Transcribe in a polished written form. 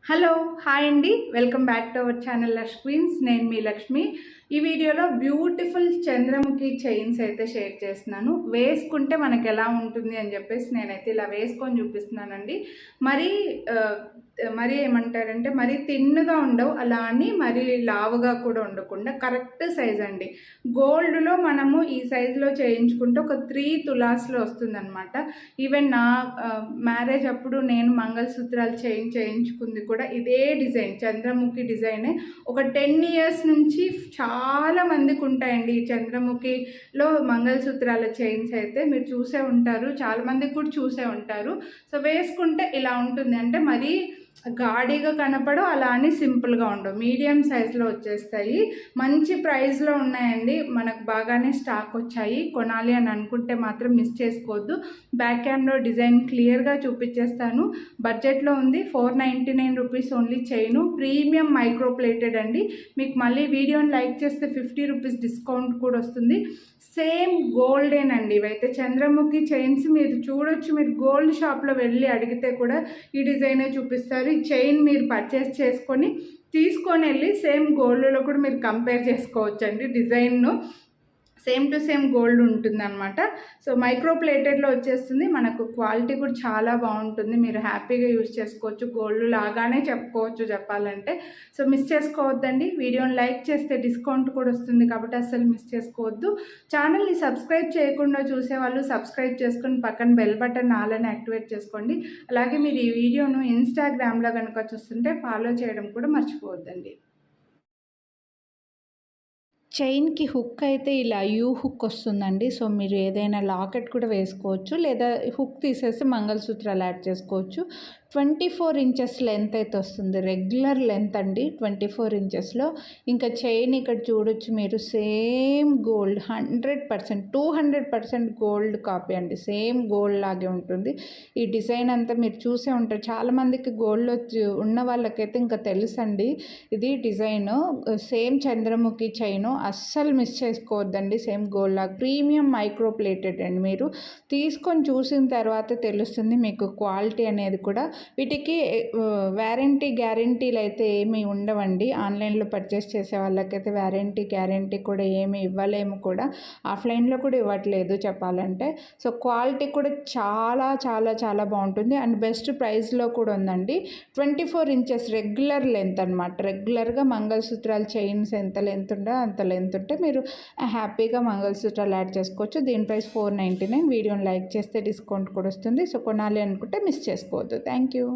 Hello hi అండి, welcome back to our channel Lush Queens. నేను మీ లక్ష్మి. ఈ వీడియోలో బ్యూటిఫుల్ చంద్రముఖి చైన్స్ అయితే షేర్ చేస్తున్నాను. వేసుకుంటే మనకు ఎలా ఉంటుంది అని చెప్పేసి నేనైతే ఇలా వేసుకొని చూపిస్తున్నానండి. మరీ ఏమంటారంటే మరీ తిన్నుగా ఉండవు, అలా అని మరీ లావుగా కూడా ఉండకుండా కరెక్ట్ సైజ్ అండి. గోల్డ్లో మనము ఈ సైజులో చేయించుకుంటే ఒక 3 తులాస్లో వస్తుందన్నమాట. ఈవెన్ నా మ్యారేజ్ అప్పుడు నేను మంగళసూత్రాలు చేయించుకుంది కూడా ఇదే డిజైన్, చంద్రముఖి డిజైనే. ఒక 10 ఇయర్స్ నుంచి చాలా మందికి ఉంటాయండి ఈ చంద్రముఖిలో మంగళసూత్రాల చైన్స్. అయితే మీరు చూసే ఉంటారు, చాలా మందికి కూడా చూసే ఉంటారు. సో వేసుకుంటే ఇలా ఉంటుంది, అంటే మరీ గాడిగా కనపడు, అలా అని సింపుల్గా ఉండవు, మీడియం సైజులో వచ్చేస్తాయి. మంచి ప్రైస్లో ఉన్నాయండి, మనకు బాగానే స్టాక్ వచ్చాయి. కొనాలి అని అనుకుంటే మాత్రం మిస్ చేసుకోవద్దు. బ్యాక్ క్యామ్లో డిజైన్ క్లియర్గా చూపించేస్తాను. బడ్జెట్లో ఉంది, 499 rupees only. Chain premium micro plated అండి. మీకు మళ్ళీ వీడియోని లైక్ చేస్తే 50 రూపీస్ డిస్కౌంట్ కూడా వస్తుంది. సేమ్ గోల్డేనండి ఇవైతే. చంద్రముఖి చైన్స్ మీరు చూడొచ్చు, మీరు గోల్డ్ షాప్లో వెళ్ళి అడిగితే కూడా ఈ డిజైనే చూపిస్తారు. ఈ చైన్ మీరు పర్చేస్ తీసుకొని వెళ్ళి సేమ్ గోల్డ్లో కూడా మీరు కంపేర్ చేసుకోవచ్చండి. డిజైన్ను సేమ్ టు సేమ్ గోల్డ్ ఉంటుందన్నమాట. సో మైక్రో ప్లేటెడ్లో వచ్చేస్తుంది. మనకు క్వాలిటీ కూడా చాలా బాగుంటుంది, మీరు హ్యాపీగా యూజ్ చేసుకోవచ్చు. గోల్డ్ లాగానే చెప్పుకోవచ్చు చెప్పాలంటే. సో మిస్ చేసుకోవద్దండి. వీడియోని లైక్ చేస్తే డిస్కౌంట్ కూడా వస్తుంది, కాబట్టి అస్సలు మిస్ చేసుకోవద్దు. ఛానల్ని సబ్స్క్రైబ్ చేయకుండా చూసేవాళ్ళు సబ్స్క్రైబ్ చేసుకొని పక్కన బెల్ బటన్ ఆలని యాక్టివేట్ చేసుకోండి. అలాగే మీరు ఈ వీడియోను ఇన్స్టాగ్రామ్లో కనుక చూస్తుంటే ఫాలో చేయడం కూడా మర్చిపోవద్దండి. చైన్కి హుక్ అయితే ఇలా యూ హుక్ వస్తుందండి. సో మీరు ఏదైనా లాకెట్ కూడా వేసుకోవచ్చు, లేదా హుక్ తీసేసి మంగళసూత్రాలు యాడ్ చేసుకోవచ్చు. 24 ఇంచెస్ లెంత్ అయితే వస్తుంది, రెగ్యులర్ లెంత్ అండి 24 ఇంచెస్లో. ఇంకా చైన్ ఇక్కడ చూడొచ్చు మీరు, సేమ్ గోల్డ్ 100%, 200% గోల్డ్ కాపీ అండి. సేమ్ గోల్డ్ లాగే ఉంటుంది. ఈ డిజైన్ అంతా మీరు చూసే ఉంటారు, చాలామందికి గోల్డ్లో ఉన్న వాళ్ళకైతే ఇంకా తెలుసండి ఇది డిజైన్. సేమ్ చంద్రముఖి చైను, అస్సలు మిస్ చేసుకోవద్దండి. సేమ్ గోల్డ్ లాగా ప్రీమియం మైక్రో ప్లేటెడ్ అండి. మీరు తీసుకొని చూసిన తర్వాత తెలుస్తుంది మీకు క్వాలిటీ అనేది కూడా. వీటికి గ్యారంటీలు అయితే ఏమీ ఉండవండి. ఆన్లైన్లో పర్చేస్ చేసే వాళ్ళకైతే గ్యారంటీ కూడా ఏమీ ఇవ్వలేము కూడా, ఆఫ్లైన్లో కూడా ఇవ్వట్లేదు చెప్పాలంటే. సో క్వాలిటీ కూడా చాలా చాలా చాలా బాగుంటుంది అండ్ బెస్ట్ ప్రైస్లో కూడా ఉందండి. 24 ఇంచెస్ రెగ్యులర్ లెంత్ అనమాట. రెగ్యులర్గా మంగళసూత్రాలు చైన్స్ ఎంత లెంత్ ఉందో అంత లెంత్ ఉంటే మీరు హ్యాపీగా మంగళసూత్రాలు యాడ్ చేసుకోవచ్చు. దీని ప్రైస్ 499. వీడియోని లైక్ చేస్తే డిస్కౌంట్ కూడా వస్తుంది. సో కొనాలి అనుకుంటే మిస్ చేసుకోవద్దు. Thank you.